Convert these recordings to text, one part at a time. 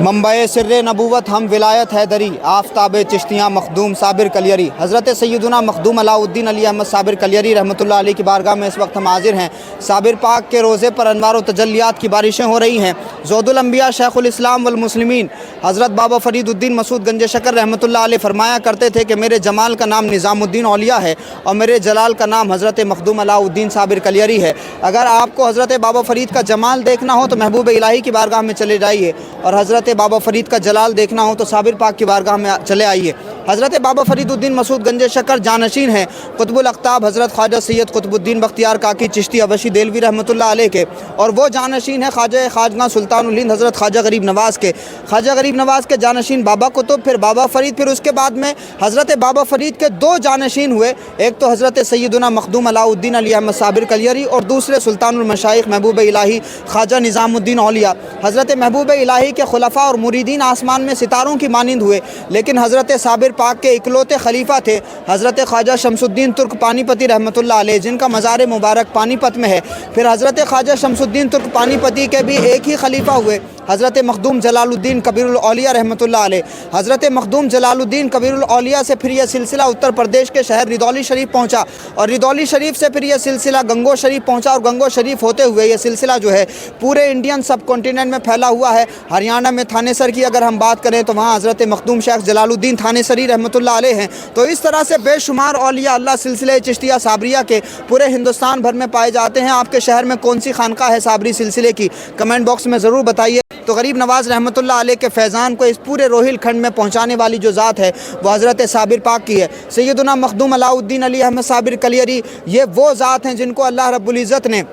منبع سر نبوت ہم ولایت حیدری آفتاب چشتیاں مخدوم صابر کلیری حضرت سیدنا مخدوم علاء الدین علی احمد صابر کلیری رحمۃ اللہ علیہ کی بارگاہ میں اس وقت ہم حاضر ہیں۔ صابر پاک کے روزے پر انوار و تجلیات کی بارشیں ہو رہی ہیں۔ زود الانبیاء شیخ الاسلام والمسلمین حضرت بابا فرید الدین مسعود گنج شکر رحمۃ اللہ علیہ فرمایا کرتے تھے کہ میرے جمال کا نام نظام الدین اولیاء ہے اور میرے جلال کا نام حضرت مخدوم علاء الدین صابر کلیری ہے۔ اگر آپ کو حضرت بابا فرید کا جمال دیکھنا ہو تو محبوب الہی کی بارگاہ میں چلے جائیے، اور حضرت بابا فرید کا جلال دیکھنا ہو تو صابر پاک کی بارگاہ میں چلے آئیے۔ حضرت بابا فرید الدین مسعود گنج شکر جانشین ہیں قطب الاقطاب حضرت خواجہ سید قطب الدین بختیار کاکی چشتی حبشی دہلوی رحمۃ اللہ علیہ کے، اور وہ جانشین ہیں خواجہ خواجگاں سلطان الہند حضرت خواجہ غریب نواز کے۔ خواجہ غریب نواز کے جانشین بابا قطب، پھر بابا فرید، پھر اس کے بعد میں حضرت بابا فرید کے دو جانشین ہوئے، ایک تو حضرت سیدنا مخدوم علاء الدین علی احمد صابر کلیری اور دوسرے سلطان المشائخ محبوب الہی خواجہ نظام الدین اولیاء۔ حضرت محبوب الہی کے خلفاء اور مریدین آسمان میں ستاروں کی مانند ہوئے، لیکن حضرت صابر پاک کے اکلوتے خلیفہ تھے حضرت خواجہ شمس الدین ترک پانی پتی رحمۃ اللہ علیہ، جن کا مزار مبارک پانی پت میں ہے۔ پھر حضرت خواجہ شمس الدین ترک پانی پتی کے بھی ایک ہی خلیفہ ہوئے حضرت مخدوم جلال الدین کبیر الاولیاء رحمۃ اللہ علیہ۔ حضرت مخدوم جلال الدین کبیر الاولیاء سے پھر یہ سلسلہ اتر پردیش کے شہر ردولی شریف پہنچا، اور ردولی شریف سے پھر یہ سلسلہ گنگو شریف پہنچا، اور گنگو شریف ہوتے ہوئے یہ سلسلہ جو ہے پورے انڈین سب کانٹیننٹ میں پھیلا ہوا ہے۔ ہریانہ میں تھانے سر کی اگر ہم بات کریں تو وہاں حضرت مخدوم شیخ جلال الدین تھانے سری رحمۃ اللہ علیہ ہیں۔ تو اس طرح سے بے شمار اولیاء اللہ سلسلے چشتیہ صابریہ کے پورے ہندوستان بھر میں پائے جاتے ہیں۔ آپ کے شہر میں کون سی خانقاہ ہے صابری سلسلے کی؟ کمنٹ باکس میں ضرور بتائیے۔ تو غریب نواز رحمۃ اللہ علیہ کے فیضان کو اس پورے روہیل کھنڈ میں پہنچانے والی جو ذات ہے وہ حضرت صابر پاک کی ہے۔ سیدنا مخدوم علاء الدین علی احمد صابر کلیری یہ وہ ذات ہیں جن کو اللہ رب العزت نے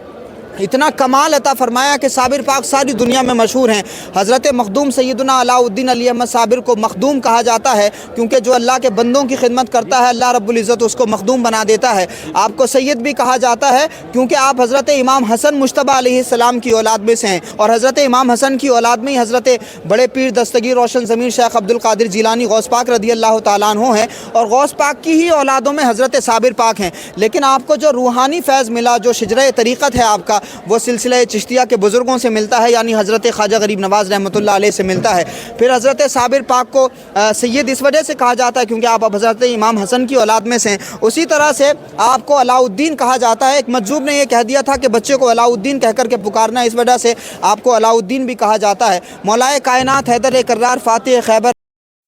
اتنا کمال عطا فرمایا کہ صابر پاک ساری دنیا میں مشہور ہیں۔ حضرت مخدوم سیدنا علاء الدین علی احمد صابر کو مخدوم کہا جاتا ہے، کیونکہ جو اللہ کے بندوں کی خدمت کرتا ہے اللہ رب العزت اس کو مخدوم بنا دیتا ہے۔ آپ کو سید بھی کہا جاتا ہے کیونکہ آپ حضرت امام حسن مجتبیٰ علیہ السلام کی اولاد میں سے ہیں، اور حضرت امام حسن کی اولاد میں ہی حضرت بڑے پیر دستگیر روشن ضمیر شیخ عبد القادر جیلانی غوث پاک رضی اللہ تعالیٰ عنہ ہیں، اور غوث پاک کی ہی اولادوں میں حضرت صابر پاک ہیں۔ لیکن آپ کو جو روحانی فیض ملا، جو شجرہ طریقت ہے آپ کا، وہ سلسلہ چشتیہ کے بزرگوں سے ملتا ہے، یعنی حضرت خواجہ غریب نواز رحمۃ اللہ علیہ سے ملتا ہے۔ پھر حضرت صابر پاک کو سید اس وجہ سے کہا جاتا ہے کیونکہ آپ حضرت امام حسن کی اولاد میں سے ہیں۔ اسی طرح سے آپ کو علاء الدین کہا جاتا ہے۔ ایک مجذوب نے یہ کہہ دیا تھا کہ بچے کو علاء الدین کہہ کر کے پکارنا، اس وجہ سے آپ کو علاء الدین بھی کہا جاتا ہے۔ مولائے کائنات حیدر کرار فاتح خیبر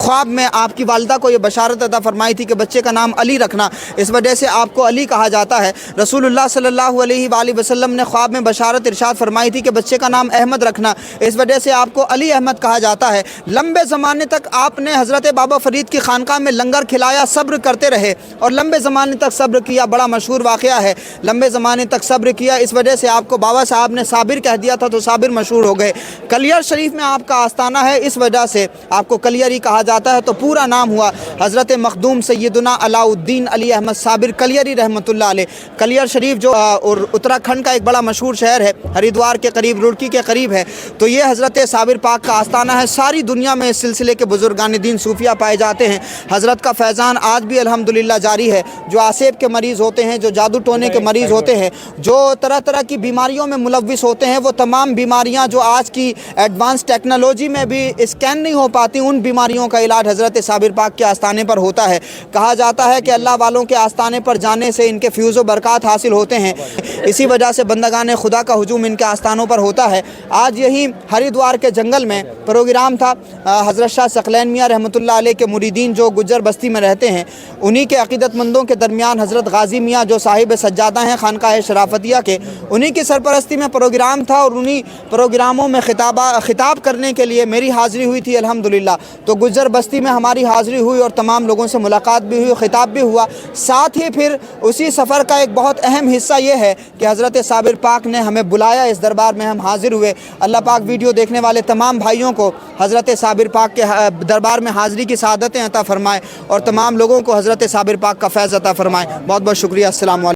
خواب میں آپ کی والدہ کو یہ بشارت عطا فرمائی تھی کہ بچے کا نام علی رکھنا، اس وجہ سے آپ کو علی کہا جاتا ہے۔ رسول اللہ صلی اللہ علیہ وآلہ وسلم نے خواب میں بشارت ارشاد فرمائی تھی کہ بچے کا نام احمد رکھنا، اس وجہ سے آپ کو علی احمد کہا جاتا ہے۔ لمبے زمانے تک آپ نے حضرت بابا فرید کی خانقاہ میں لنگر کھلایا، صبر کرتے رہے، اور لمبے زمانے تک صبر کیا۔ بڑا مشہور واقعہ ہے، لمبے زمانے تک صبر کیا، اس وجہ سے آپ کو بابا صاحب نے صابر کہہ دیا تھا تو صابر مشہور ہو گئے۔ کلیئر شریف میں آپ کا آستانہ ہے، اس وجہ سے آپ کو کلیری کہا جاتا ہے۔ تو پورا نام ہوا حضرت مخدوم سیدنا علاء الدین علی احمد صابر کلیری رحمۃ اللہ علیہ۔ کلیئر شریف جو اتراکھنڈ کا ایک بڑا مشہور شہر ہے، ہریدوار کے قریب، رڑکی کے قریب ہے، تو یہ حضرت صابر پاک کا آستانہ ہے۔ ساری دنیا میں اس سلسلے کے بزرگان دین صوفیہ پائے جاتے ہیں۔ حضرت کا فیضان آج بھی الحمدللہ جاری ہے۔ جو آسیب کے مریض ہوتے ہیں، جو جادو ٹونے کے مریض ہوتے ہیں، جو طرح طرح کی بیماریوں میں ملوث ہوتے ہیں، وہ تمام بیماریاں جو آج کی ایڈوانس ٹیکنالوجی میں بھی اسکین نہیں ہو پاتی، ان بیماریوں کا علاج حضرت صابر پاک کے آستانے پر ہوتا ہے۔ کہا جاتا ہے کہ اللہ والوں کے آستانے پر جانے سے ان کے فیوز و برکات حاصل ہوتے ہیں، اسی وجہ سے بندگان خدا کا ہجوم ان کے آستانوں پر ہوتا ہے۔ آج یہی ہریدوار کے جنگل میں پروگرام تھا، حضرت شاہ ثقلین میاں رحمۃ اللہ علیہ کے مریدین جو گجر بستی میں رہتے ہیں، انہی کے عقیدت مندوں کے درمیان حضرت غازی میاں جو صاحب سجادہ ہیں خانقاہ شرافتیہ کے، انہی کی سرپرستی میں پروگرام تھا، اور انہی پروگراموں میں خطاب کرنے کے لیے میری حاضری ہوئی تھی الحمدللہ۔ تو گجر بستی میں ہماری حاضری ہوئی اور تمام لوگوں سے ملاقات بھی ہوئی، خطاب بھی ہوا۔ ساتھ ہی پھر اسی سفر کا ایک بہت اہم حصہ یہ ہے کہ حضرت صابر پاک نے ہمیں بلایا، اس دربار میں ہم حاضر ہوئے۔ اللہ پاک ویڈیو دیکھنے والے تمام بھائیوں کو حضرت صابر پاک کے دربار میں حاضری کی سعادتیں عطا فرمائے، اور تمام لوگوں کو حضرت صابر پاک کا فیض عطا فرمائے۔ بہت بہت شکریہ۔ السلام علیکم۔